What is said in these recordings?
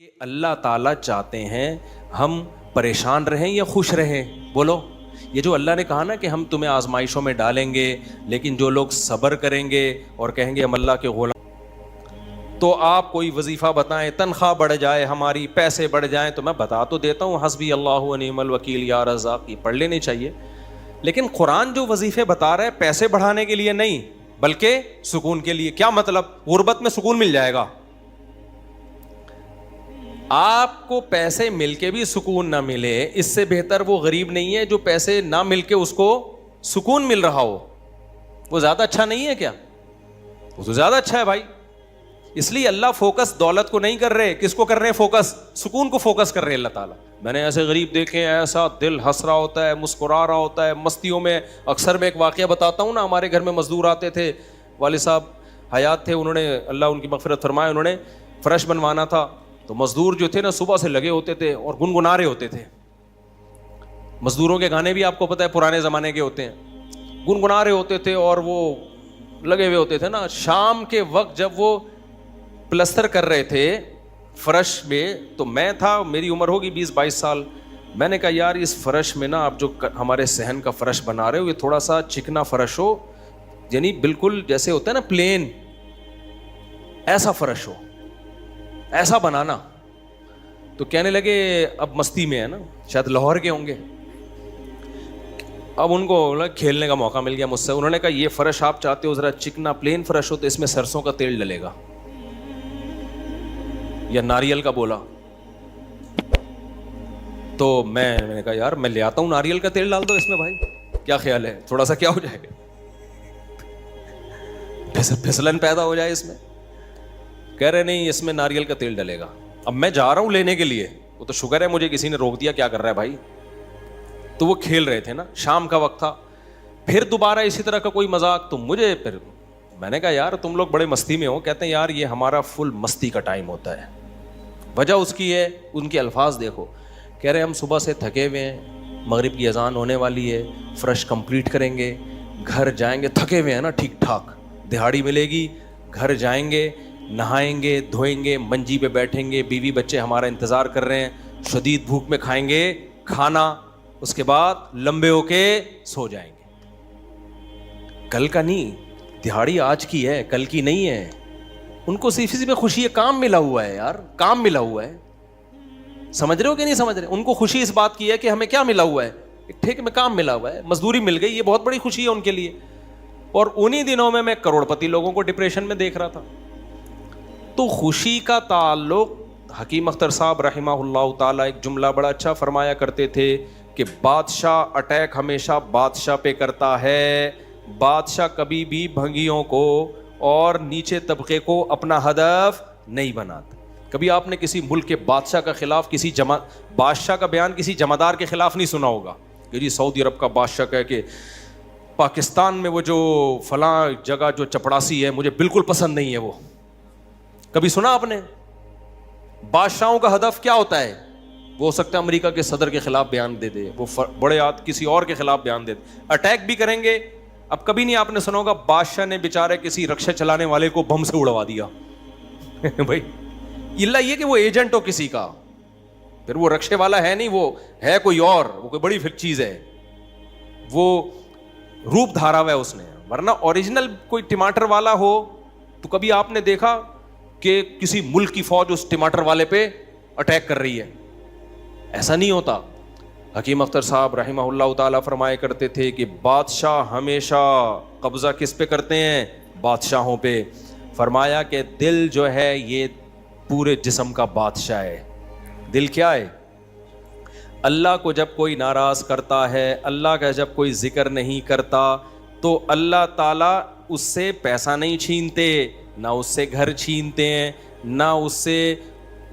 کہ اللہ تعالیٰ چاہتے ہیں ہم پریشان رہیں یا خوش رہیں؟ بولو. یہ جو اللہ نے کہا نا کہ ہم تمہیں آزمائشوں میں ڈالیں گے لیکن جو لوگ صبر کریں گے اور کہیں گے ہم اللہ کے غلام. تو آپ کوئی وظیفہ بتائیں, تنخواہ بڑھ جائے ہماری, پیسے بڑھ جائیں, تو میں بتا تو دیتا ہوں حسبی اللہ و نعم الوکیل یا رزاق, یہ پڑھ لینی چاہیے. لیکن قرآن جو وظیفے بتا رہا ہے پیسے بڑھانے کے لیے نہیں بلکہ سکون کے لیے. کیا مطلب؟ غربت میں سکون مل جائے گا. آپ کو پیسے مل کے بھی سکون نہ ملے, اس سے بہتر وہ غریب نہیں ہے جو پیسے نہ مل کے اس کو سکون مل رہا ہو. وہ زیادہ اچھا نہیں ہے کیا؟ وہ تو زیادہ اچھا ہے بھائی. اس لیے اللہ فوکس دولت کو نہیں کر رہے, کس کو کر رہے ہیں فوکس؟ سکون کو فوکس کر رہے ہیں اللہ تعالیٰ. میں نے ایسے غریب دیکھے ہیں, ایسا دل ہنس رہا ہوتا ہے, مسکرا رہا ہوتا ہے مستیوں میں. اکثر میں ایک واقعہ بتاتا ہوں نا, ہمارے گھر میں مزدور آتے تھے, والد صاحب حیات تھے, انہوں نے اللہ ان کی مغفرت فرمائے, انہوں نے فرش بنوانا تھا. تو مزدور جو تھے نا صبح سے لگے ہوتے تھے اور گنگنا رہے ہوتے تھے. مزدوروں کے گانے بھی آپ کو پتہ ہے پرانے زمانے کے ہوتے ہیں, گنگنا رہے ہوتے تھے اور وہ لگے ہوئے ہوتے تھے نا. شام کے وقت جب وہ پلستر کر رہے تھے فرش میں, تو میں تھا, میری عمر ہوگی 20-22 سال. میں نے کہا یار اس فرش میں نا آپ جو ہمارے صحن کا فرش بنا رہے ہو یہ تھوڑا سا چکنا فرش ہو, یعنی بالکل جیسے ہوتا ہے نا پلین, ایسا فرش ہو, ایسا بنانا. تو کہنے لگے اب مستی میں ہے نا, شاید لاہور کے ہوں گے. اب ان کو کھیلنے کا موقع مل گیا مجھ سے. انہوں نے کہا یہ فرش آپ چاہتے ہو ذرا چکنا پلین فرش ہو تو اس میں سرسوں کا تیل ڈلے گا یا ناریل کا. بولا تو میں نے کہا یار میں لے آتا ہوں ناریل کا تیل ڈال دو اس میں بھائی, کیا خیال ہے؟ تھوڑا سا کیا ہو جائے گا, پھسلن پیدا ہو جائے اس میں. کہہ رہے نہیں اس میں ناریل کا تیل ڈلے گا. اب میں جا رہا ہوں لینے کے لیے, وہ تو شکر ہے مجھے کسی نے روک دیا, کیا کر رہا ہے بھائی. تو وہ کھیل رہے تھے نا, شام کا وقت تھا. پھر دوبارہ اسی طرح کا کوئی مذاق, تو مجھے پھر میں نے کہا یار تم لوگ بڑے مستی میں ہو. کہتے ہیں یار یہ ہمارا فل مستی کا ٹائم ہوتا ہے. وجہ اس کی ہے, ان کے الفاظ دیکھو. کہہ رہے ہم صبح سے تھکے ہوئے ہیں, مغرب کی اذان ہونے والی ہے, فرش کمپلیٹ کریں گے, گھر جائیں گے, تھکے ہوئے ہیں نا ٹھیک ٹھاک, دہاڑی ملے گی, گھر جائیں گے, نہائیں گے, دھوئیں گے, منجی پہ بیٹھیں گے, بیوی بچے ہمارا انتظار کر رہے ہیں, شدید بھوک میں کھائیں گے کھانا, اس کے بعد لمبے ہو کے سو جائیں گے. کل کا نہیں, دہاڑی آج کی ہے, کل کی نہیں ہے. ان کو صرف اسی میں خوشی ہے, کام ملا ہوا ہے یار, کام ملا ہوا ہے. سمجھ رہے ہو کہ نہیں سمجھ رہے؟ ان کو خوشی اس بات کی ہے کہ ہمیں کیا ملا ہوا ہے, ٹھیک میں کام ملا ہوا ہے, مزدوری مل گئی, یہ بہت بڑی خوشی ہے ان کے لیے. اور انہی دنوں میں کروڑ پتی لوگوں کو ڈپریشن میں دیکھ رہا تھا. تو خوشی کا تعلق, حکیم اختر صاحب رحمہ اللہ تعالیٰ ایک جملہ بڑا اچھا فرمایا کرتے تھے کہ بادشاہ اٹیک ہمیشہ بادشاہ پہ کرتا ہے, بادشاہ کبھی بھی بھنگیوں کو اور نیچے طبقے کو اپنا ہدف نہیں بناتا. کبھی آپ نے کسی ملک کے بادشاہ کا خلاف کسی بادشاہ کا بیان کسی جمعدار کے خلاف نہیں سنا ہوگا کہ جی سعودی عرب کا بادشاہ کہے کہ پاکستان میں وہ جو فلاں جگہ جو چپڑاسی ہے مجھے بالکل پسند نہیں ہے. وہ کبھی سنا آپ نے؟ بادشاہوں کا ہدف کیا ہوتا ہے؟ وہ ہو سکتا ہے امریکہ کے صدر کے خلاف بیان دے دے, وہ بڑے کسی اور کے خلاف بیان دے دے, اٹیک بھی کریں گے. اب کبھی نہیں آپ نے سنا ہوگا بادشاہ نے بیچارے کسی رکشے چلانے والے کو بم سے اڑوا دیا بھائی اللہ یہ کہ وہ ایجنٹ ہو کسی کا, پھر وہ رکشے والا ہے نہیں, وہ ہے کوئی اور, وہ کوئی بڑی چیز ہے, وہ روپ دھارا ہوا ہے اس نے. ورنہ اوریجنل کوئی ٹماٹر والا ہو تو کبھی آپ نے دیکھا کہ کسی ملک کی فوج اس ٹماٹر والے پہ اٹیک کر رہی ہے؟ ایسا نہیں ہوتا. حکیم اختر صاحب رحمہ اللہ تعالیٰ فرمایا کرتے تھے کہ بادشاہ ہمیشہ قبضہ کس پہ کرتے ہیں؟ بادشاہوں پہ. فرمایا کہ دل جو ہے یہ پورے جسم کا بادشاہ ہے. دل کیا ہے؟ اللہ کو جب کوئی ناراض کرتا ہے, اللہ کا جب کوئی ذکر نہیں کرتا, تو اللہ تعالیٰ اس سے پیسہ نہیں چھینتے, نہ اس سے گھر چھینتے ہیں, نہ اس سے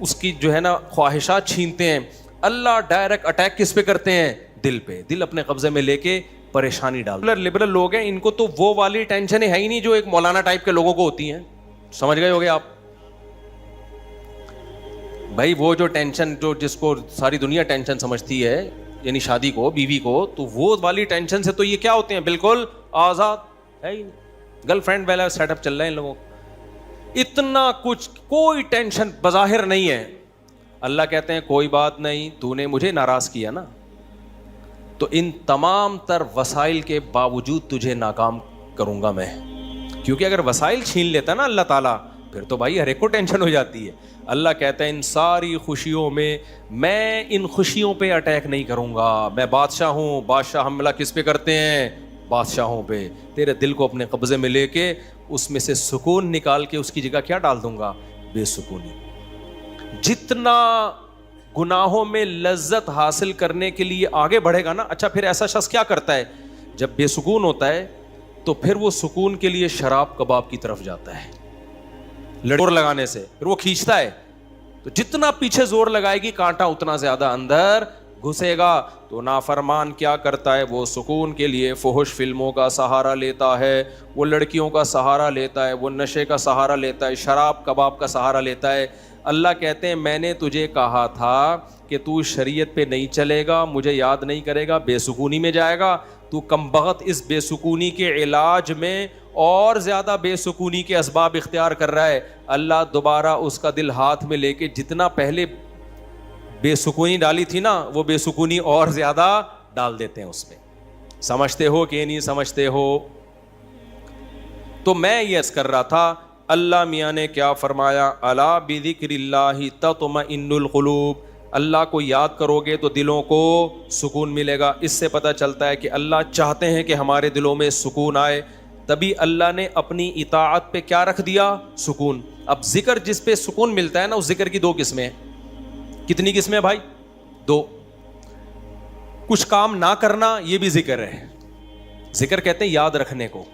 اس کی جو ہے نا خواہشات چھینتے ہیں. اللہ ڈائریکٹ اٹیک کس پہ کرتے ہیں؟ دل پہ. دل اپنے قبضے میں لے کے پریشانی ڈال. لبرل لوگ ہیں, ان کو تو وہ والی ٹینشن ہے ہی نہیں جو ایک مولانا ٹائپ کے لوگوں کو ہوتی ہیں. سمجھ گئے ہوگے آپ بھائی؟ وہ جو ٹینشن جو جس کو ساری دنیا ٹینشن سمجھتی ہے, یعنی شادی کو, بیوی کو, تو وہ والی ٹینشن سے تو یہ کیا ہوتے ہیں, بالکل آزاد ہے ہی نہیں. گرل فرینڈ والا سیٹ اپ چل رہا ہے ان لوگوں کو, اتنا کچھ, کوئی ٹینشن بظاہر نہیں ہے. اللہ کہتے ہیں کوئی بات نہیں, تو نے مجھے ناراض کیا نا, تو ان تمام تر وسائل کے باوجود تجھے ناکام کروں گا میں. کیونکہ اگر وسائل چھین لیتا نا اللہ تعالیٰ, پھر تو بھائی ہر ایک کو ٹینشن ہو جاتی ہے. اللہ کہتا ہے ان ساری خوشیوں میں ان خوشیوں پہ اٹیک نہیں کروں گا. میں بادشاہ ہوں, بادشاہ حملہ کس پہ کرتے ہیں؟ بادشاہوں پہ. تیرے دل کو اپنے قبضے میں لے کے اس میں سے سکون نکال کے اس کی جگہ کیا ڈال دوں گا؟ بے سکونی. جتنا گناہوں میں لذت حاصل کرنے کے لیے آگے بڑھے گا نا, اچھا پھر ایسا شخص کیا کرتا ہے جب بے سکون ہوتا ہے؟ تو پھر وہ سکون کے لیے شراب کباب کی طرف جاتا ہے, زور لگانے سے پھر وہ کھینچتا ہے. تو جتنا پیچھے زور لگائے گی کانٹا اتنا زیادہ اندر گھسے گا. تو نافرمان کیا کرتا ہے؟ وہ سکون کے لیے فحش فلموں کا سہارا لیتا ہے, وہ لڑکیوں کا سہارا لیتا ہے, وہ نشے کا سہارا لیتا ہے, شراب کباب کا سہارا لیتا ہے. اللہ کہتے ہیں میں نے تجھے کہا تھا کہ تو شریعت پہ نہیں چلے گا, مجھے یاد نہیں کرے گا, بے سکونی میں جائے گا. تو کمبخت اس بے سکونی کے علاج میں اور زیادہ بے سکونی کے اسباب اختیار کر رہا ہے. اللہ دوبارہ اس کا دل ہاتھ میں لے کے جتنا پہلے بے سکونی ڈالی تھی نا, وہ بے سکونی اور زیادہ ڈال دیتے ہیں اس میں. سمجھتے ہو کہ نہیں سمجھتے ہو؟ تو میں یہ عرض کر رہا تھا, اللہ میاں نے کیا فرمایا؟ الا بذکر اللہ تطمئن القلوب. اللہ کو یاد کرو گے تو دلوں کو سکون ملے گا. اس سے پتہ چلتا ہے کہ اللہ چاہتے ہیں کہ ہمارے دلوں میں سکون آئے, تبھی اللہ نے اپنی اطاعت پہ کیا رکھ دیا؟ سکون. اب ذکر جس پہ سکون ملتا ہے نا, اس ذکر کی دو قسمیں ہیں. کتنی قسمیں بھائی؟ دو. کچھ کام نہ کرنا یہ بھی ذکر ہے, ذکر کہتے ہیں یاد رکھنے کو,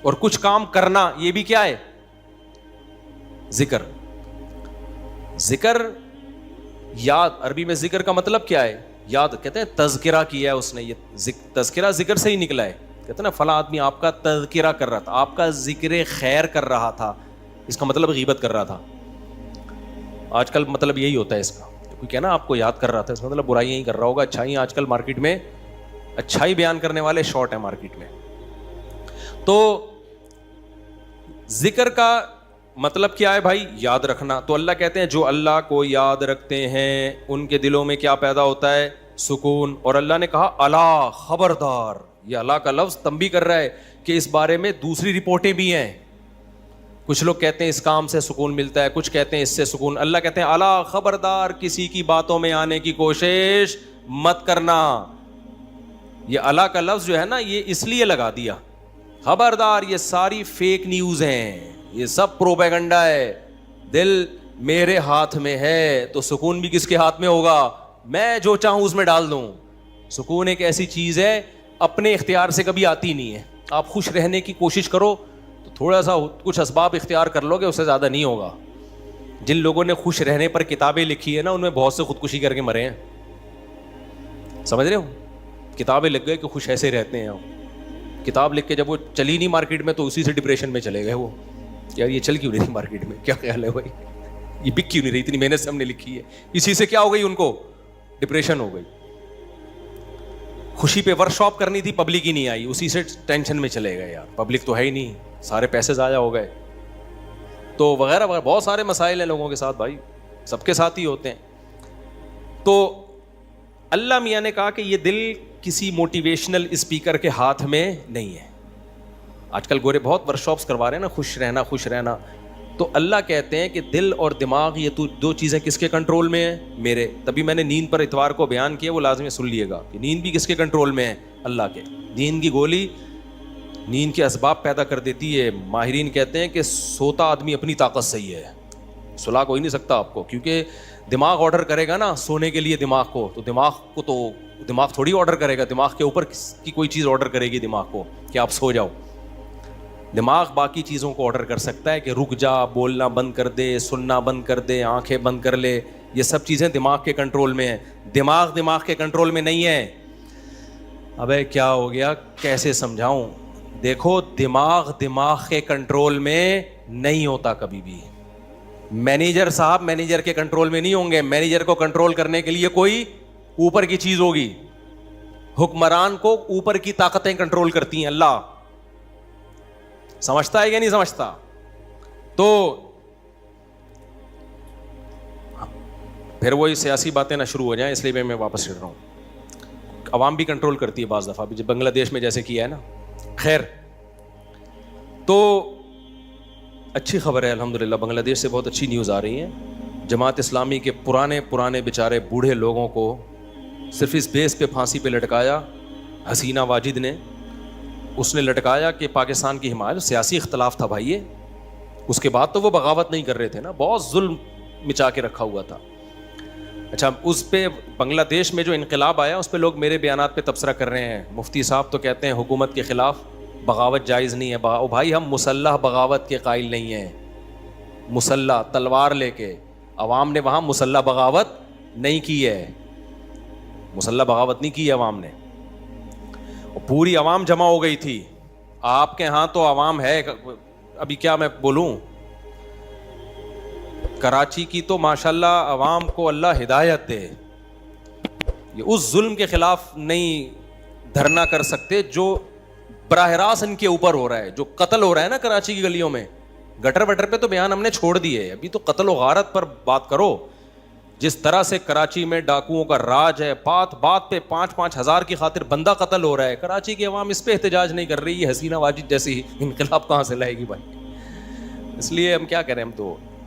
اور کچھ کام کرنا یہ بھی کیا ہے؟ ذکر. ذکر یاد, عربی میں ذکر کا مطلب کیا ہے؟ یاد. کہتے ہیں تذکرہ کیا ہے اس نے, یہ تذکرہ ذکر سے ہی نکلا ہے. کہتے ہیں نا فلاں آدمی آپ کا تذکرہ کر رہا تھا, آپ کا ذکر خیر کر رہا تھا, اس کا مطلب غیبت کر رہا تھا. آج کل مطلب یہی ہوتا ہے اس کا, کوئی کہنا آپ کو یاد کر رہا تھا, اس کا مطلب برائیاں ہی کر رہا ہوگا. اچھائی آج کل مارکیٹ میں اچھائی بیان کرنے والے شارٹ ہیں مارکیٹ میں. تو ذکر کا مطلب کیا ہے بھائی؟ یاد رکھنا. تو اللہ کہتے ہیں جو اللہ کو یاد رکھتے ہیں ان کے دلوں میں کیا پیدا ہوتا ہے؟ سکون. اور اللہ نے کہا الا, خبردار. یہ اللہ کا لفظ تنبیہ کر رہا ہے کہ اس بارے میں دوسری رپورٹیں بھی ہیں. کچھ لوگ کہتے ہیں اس کام سے سکون ملتا ہے, کچھ کہتے ہیں اس سے سکون. اللہ کہتے ہیں الا, خبردار, کسی کی باتوں میں آنے کی کوشش مت کرنا. یہ اللہ کا لفظ جو ہے نا, یہ اس لیے لگا دیا, خبردار, یہ ساری فیک نیوز ہیں, یہ سب پروپیگنڈا ہے. دل میرے ہاتھ میں ہے تو سکون بھی کس کے ہاتھ میں ہوگا؟ میں جو چاہوں اس میں ڈال دوں. سکون ایک ایسی چیز ہے اپنے اختیار سے کبھی آتی نہیں ہے. آپ خوش رہنے کی کوشش کرو تو تھوڑا سا کچھ اسباب اختیار کر لو گے, اس سے زیادہ نہیں ہوگا. جن لوگوں نے خوش رہنے پر کتابیں لکھی ہے نا, ان میں بہت سے خودکشی کر کے مرے ہیں. سمجھ رہے ہو؟ کتابیں لکھ گئے کہ خوش ایسے رہتے ہیں. کتاب لکھ کے جب وہ چلی نہیں مارکیٹ میں تو اسی سے ڈپریشن میں چلے گئے. وہ یار یہ چل کیوں نہیں تھی مارکیٹ میں, کیا خیال ہے بھائی, یہ بک کیوں نہیں رہی, اتنی محنت سے ہم نے لکھی ہے, اسی سے کیا ہو گئی ان کو؟ ڈپریشن ہو گئی. خوشی پہ ورک شاپ کرنی تھی, پبلک ہی نہیں آئی, اسی سے ٹینشن میں چلے گئے. یار پبلک تو ہے ہی نہیں, سارے پیسے ضائع ہو گئے. تو وغیرہ وغیرہ بہت سارے مسائل ہیں لوگوں کے ساتھ بھائی, سب کے ساتھ ہی ہوتے ہیں. تو اللہ میاں نے کہا کہ یہ دل کسی موٹیویشنل اسپیکر کے ہاتھ میں نہیں ہے. آج کل گورے بہت ورک شاپس کروا رہے ہیں نا, خوش رہنا خوش رہنا. تو اللہ کہتے ہیں کہ دل اور دماغ یہ دو چیزیں کس کے کنٹرول میں ہیں؟ میرے. تبھی میں نے نیند پر اتوار کو بیان کیا, وہ لازمی سن لیے گا کہ نیند بھی کس کے کنٹرول میں ہے؟ اللہ کے. نیند کی گولی نیند کے اسباب پیدا کر دیتی ہے. ماہرین کہتے ہیں کہ سوتا آدمی اپنی طاقت سے ہی ہے, سلا کوئی نہیں سکتا آپ کو, کیونکہ دماغ آرڈر کرے گا نا سونے کے لیے دماغ کو, تو دماغ تھوڑی آرڈر کرے گا, دماغ کے اوپر کی کوئی چیز آرڈر کرے گی دماغ کو کہ آپ سو جاؤ. دماغ باقی چیزوں کو آرڈر کر سکتا ہے کہ رک جا, بولنا بند کر دے, سننا بند کر دے, آنکھیں بند کر لے. یہ سب چیزیں دماغ کے کنٹرول میں ہیں. دماغ کے کنٹرول میں نہیں ہے. ابے کیا ہو گیا, کیسے سمجھاؤں؟ دیکھو دماغ کے کنٹرول میں نہیں ہوتا کبھی بھی. مینیجر صاحب مینیجر کے کنٹرول میں نہیں ہوں گے. مینیجر کو کنٹرول کرنے کے لیے کوئی اوپر کی چیز ہوگی. حکمران کو اوپر کی طاقتیں کنٹرول کرتی ہیں. اللہ سمجھتا ہے یا نہیں سمجھتا؟ تو پھر وہی سیاسی باتیں نہ شروع ہو جائیں، اس لیے میں واپس چل رہا ہوں. عوام بھی کنٹرول کرتی ہے بعض دفعہ بھی، جب بنگلہ دیش میں جیسے کیا ہے نا. خیر، تو اچھی خبر ہے الحمدللہ، بنگلہ دیش سے بہت اچھی نیوز آ رہی ہیں. جماعت اسلامی کے پرانے بیچارے بوڑھے لوگوں کو صرف اس بیس پہ پھانسی پہ لٹکایا حسینہ واجد نے. اس نے لٹکایا کہ پاکستان کی حمایت، سیاسی اختلاف تھا بھائی یہ. اس کے بعد تو وہ بغاوت نہیں کر رہے تھے نا، بہت ظلم مچا کے رکھا ہوا تھا. اچھا، اس پہ بنگلہ دیش میں جو انقلاب آیا اس پہ لوگ میرے بیانات پہ تبصرہ کر رہے ہیں. مفتی صاحب تو کہتے ہیں حکومت کے خلاف بغاوت جائز نہیں ہے. بھائی ہم مسلح بغاوت کے قائل نہیں ہیں. مسلح تلوار لے کے عوام نے وہاں مسلح بغاوت نہیں کی ہے، مسلح بغاوت نہیں کی ہے عوام نے. پوری عوام جمع ہو گئی تھی. آپ کے ہاں تو عوام ہے، ابھی کیا میں بولوں، کراچی کی تو ماشاءاللہ عوام کو اللہ ہدایت دے، یہ اس ظلم کے خلاف نہیں دھرنا کر سکتے جو براہ راست ان کے اوپر ہو رہا ہے. جو قتل ہو رہا ہے نا کراچی کی گلیوں میں، گٹر وٹر پہ تو بیان ہم نے چھوڑ دیے، ابھی تو قتل و غارت پر بات کرو. جس طرح سے کراچی میں ڈاکوؤں کا راج ہے، بات بات پہ 5-5 ہزار کی خاطر بندہ قتل ہو رہا ہے. کراچی کی عوام اس پہ احتجاج نہیں کر رہی. حسینہ واجد جیسی انقلاب کہاں سے لائے گی بھائی؟ اس لیے ہم کیا کریں،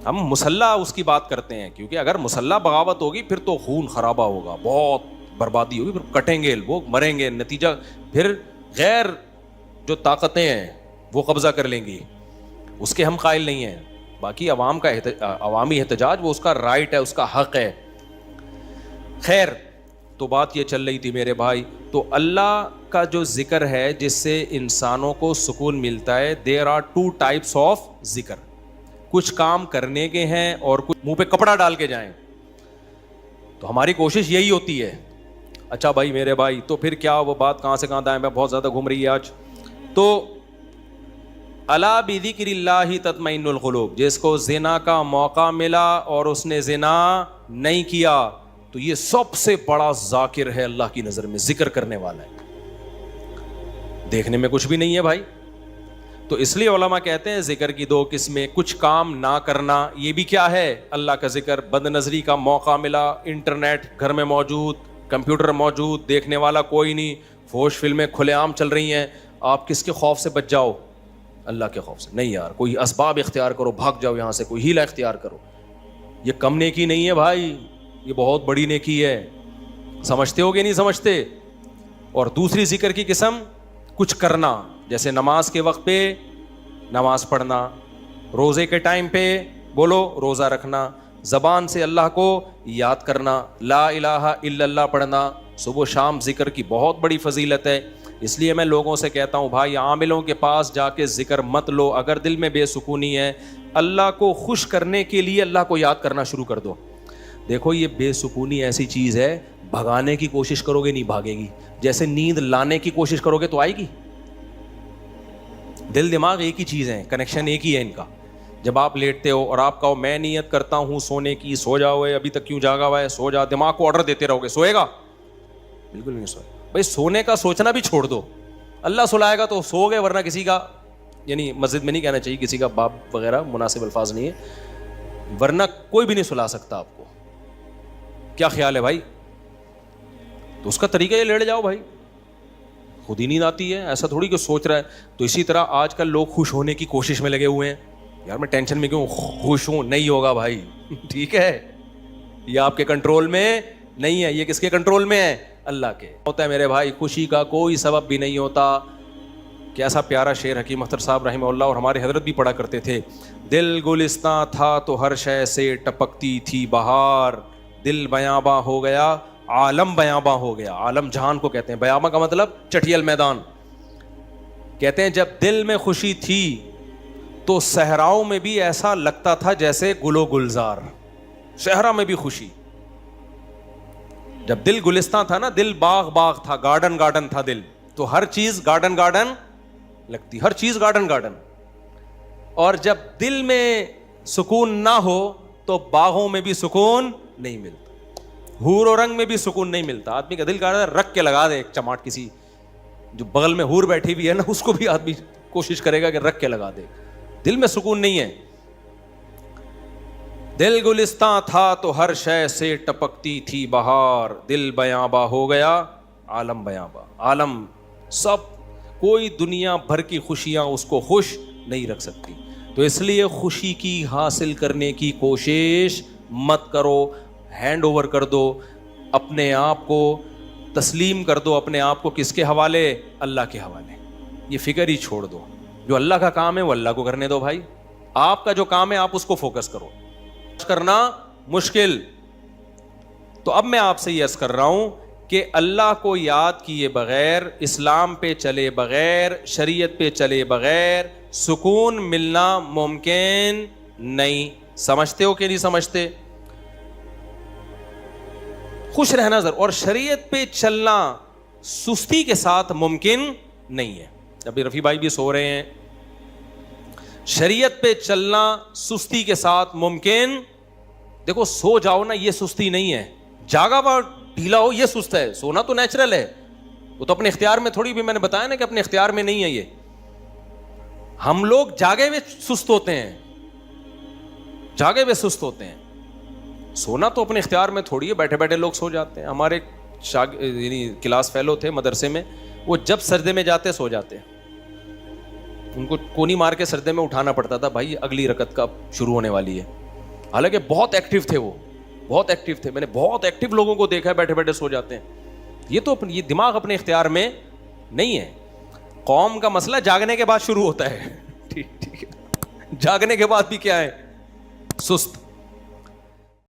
ہم مسلح اس کی بات کرتے ہیں، کیونکہ اگر مسلح بغاوت ہوگی پھر تو خون خرابہ ہوگا، بہت بربادی ہوگی، پھر کٹیں گے لوگ، مریں گے، نتیجہ پھر غیر جو طاقتیں ہیں وہ قبضہ کر لیں گی. اس کے ہم قائل نہیں ہیں. باقی عوام کا عوامی احتجاج وہ اس کا رائٹ ہے، اس کا حق ہے. خیر، تو بات یہ چل رہی تھی میرے بھائی، تو اللہ کا جو ذکر ہے جس سے انسانوں کو سکون ملتا ہے، دیر آر 2 types آف ذکر. کچھ کام کرنے کے ہیں اور کچھ منہ پہ کپڑا ڈال کے جائیں. تو ہماری کوشش یہی ہوتی ہے. اچھا بھائی میرے بھائی، تو پھر کیا وہ بات کہاں سے کہاں دائیں میں بہت زیادہ گھوم رہی ہے آج. تو الا بذکر اللہ تطمئن القلوب، جس کو زنا کا موقع ملا اور اس نے زنا نہیں کیا تو یہ سب سے بڑا ذاکر ہے اللہ کی نظر میں، ذکر کرنے والا ہے. دیکھنے میں کچھ بھی نہیں ہے بھائی. تو اس لیے علماء کہتے ہیں ذکر کی 2 قسمیں. کچھ کام نہ کرنا، یہ بھی کیا ہے؟ اللہ کا ذکر. بد نظری کا موقع ملا، انٹرنیٹ گھر میں موجود، کمپیوٹر موجود، دیکھنے والا کوئی نہیں، فحش فلمیں کھلے عام چل رہی ہیں. آپ کس کے خوف سے بچ جاؤ؟ اللہ کے خوف سے. نہیں یار، کوئی اسباب اختیار کرو، بھاگ جاؤ یہاں سے، کوئی ہیلہ اختیار کرو. یہ کم نیکی نہیں ہے بھائی، یہ بہت بڑی نیکی ہے. سمجھتے ہو گے نہیں سمجھتے؟ اور دوسری ذکر کی قسم کچھ کرنا، جیسے نماز کے وقت پہ نماز پڑھنا، روزے کے ٹائم پہ بولو روزہ رکھنا، زبان سے اللہ کو یاد کرنا، لا الہ الا اللہ پڑھنا. صبح و شام ذکر کی بہت بڑی فضیلت ہے. اس لیے میں لوگوں سے کہتا ہوں بھائی عاملوں کے پاس جا کے ذکر مت لو. اگر دل میں بے سکونی ہے، اللہ کو خوش کرنے کے لیے اللہ کو یاد کرنا شروع کر دو. دیکھو یہ بے سکونی ایسی چیز ہے، بھگانے کی کوشش کرو گے نہیں بھاگے گی. جیسے نیند لانے کی کوشش کرو گے تو آئے گی. دل دماغ ایک ہی چیز ہے، کنیکشن ایک ہی ہے ان کا. جب آپ لیٹتے ہو اور آپ کہو میں نیت کرتا ہوں سونے کی، سو جاؤ، ابھی تک کیوں جاگا ہوا ہے، سو جا. دماغ کو آرڈر دیتے رہو گے، سوئے گا؟ بالکل نہیں سوئے. بھائی سونے کا سوچنا بھی چھوڑ دو. اللہ سلائے گا تو سو گئے، ورنہ کسی کا، یعنی مسجد میں نہیں کہنا چاہیے، کسی کا باپ وغیرہ مناسب الفاظ نہیں ہے، ورنہ کوئی بھی نہیں سلا سکتا آپ کو. کیا خیال ہے بھائی؟ تو اس کا طریقہ یہ لیٹ جاؤ بھائی، خود ہی نیند آتی ہے، ایسا تھوڑی کہ سوچ رہا ہے. تو اسی طرح آج کل لوگ خوش ہونے کی کوشش میں لگے ہوئے ہیں. یار میں ٹینشن میں کیوں خوش ہوں؟ نہیں ہوگا بھائی. ٹھیک ہے، یہ آپ کے کنٹرول میں نہیں ہے. یہ کس کے کنٹرول میں ہے؟ اللہ کے. ہوتا ہے میرے بھائی، خوشی کا کوئی سبب بھی نہیں ہوتا. کیسا پیارا شعر حکیم اختر صاحب رحمہ اللہ اور ہمارے حضرت بھی پڑھا کرتے تھے. دل گلستاں تھا تو ہر شے سے ٹپکتی تھی بہار، دل بیاباں ہو گیا عالم بیاباں ہو گیا. عالم جہان کو کہتے ہیں، بیاباں کا مطلب چٹھیل میدان. کہتے ہیں جب دل میں خوشی تھی تو صحراؤں میں بھی ایسا لگتا تھا جیسے گل و گلزار. صحرا میں بھی خوشی. جب دل گلستاں تھا نا، دل باغ باغ تھا، گارڈن گارڈن تھا دل، تو ہر چیز گارڈن گارڈن لگتی، ہر چیز گارڈن گارڈن. اور جب دل میں سکون نہ ہو تو باغوں میں بھی سکون نہیں ملتا، حور و رنگ میں بھی سکون نہیں ملتا. آدمی کا دل کہہ رہا ہے رکھ کے لگا دے ایک چماٹ، کسی جو بغل میں حور بیٹھی ہوئی ہے نا اس کو بھی آدمی کوشش کرے گا کہ رکھ کے لگا دے. دل میں سکون نہیں ہے. دل گلستان تھا تو ہر شے سے ٹپکتی تھی بہار، دل بیاباں ہو گیا عالم بیاباں، عالم سب، کوئی دنیا بھر کی خوشیاں اس کو خوش نہیں رکھ سکتی. تو اس لیے خوشی کی حاصل کرنے کی کوشش مت کرو، ہینڈ اوور کر دو اپنے آپ کو، تسلیم کر دو اپنے آپ کو کس کے حوالے؟ اللہ کے حوالے. یہ فکر ہی چھوڑ دو، جو اللہ کا کام ہے وہ اللہ کو کرنے دو بھائی، آپ کا جو کام ہے آپ اس کو فوکس کرو. کرنا مشکل. تو اب میں آپ سے یہ عرض کر رہا ہوں کہ اللہ کو یاد کیے بغیر، اسلام پہ چلے بغیر، شریعت پہ چلے بغیر سکون ملنا ممکن نہیں. سمجھتے ہو کہ نہیں سمجھتے؟ خوش رہنا ضرور، اور شریعت پہ چلنا سستی کے ساتھ ممکن نہیں ہے. ابھی رفیع بھائی بھی سو رہے ہیں. شریعت پہ چلنا سستی کے ساتھ ممکن، دیکھو سو جاؤ نا یہ سستی نہیں ہے، جاگا ہوا ڈھیلا ہو یہ سست ہے. سونا تو نیچرل ہے، وہ تو اپنے اختیار میں تھوڑی، بھی میں نے بتایا نا کہ اپنے اختیار میں نہیں ہے. یہ ہم لوگ جاگے ہوئے سست ہوتے ہیں، جاگے ہوئے سست ہوتے ہیں. سونا تو اپنے اختیار میں تھوڑی ہے، بیٹھے بیٹھے لوگ سو جاتے ہیں. ہمارے یعنی کلاس فیلو تھے مدرسے میں، وہ جب سردے میں جاتے سو جاتے، ان کو کونی مار کے سردے میں اٹھانا پڑتا تھا، بھائی اگلی رکعت کا شروع ہونے والی ہے. حالانکہ بہت ایکٹیو تھے، وہ بہت ایکٹیو تھے. میں نے بہت ایکٹیو لوگوں کو دیکھا ہے بیٹھے بیٹھے سو جاتے ہیں. یہ تو یہ دماغ اپنے اختیار میں نہیں ہے. قوم کا مسئلہ جاگنے کے بعد شروع ہوتا ہے. ٹھیک ہے، جاگنے کے بعد بھی کیا ہے؟ سست.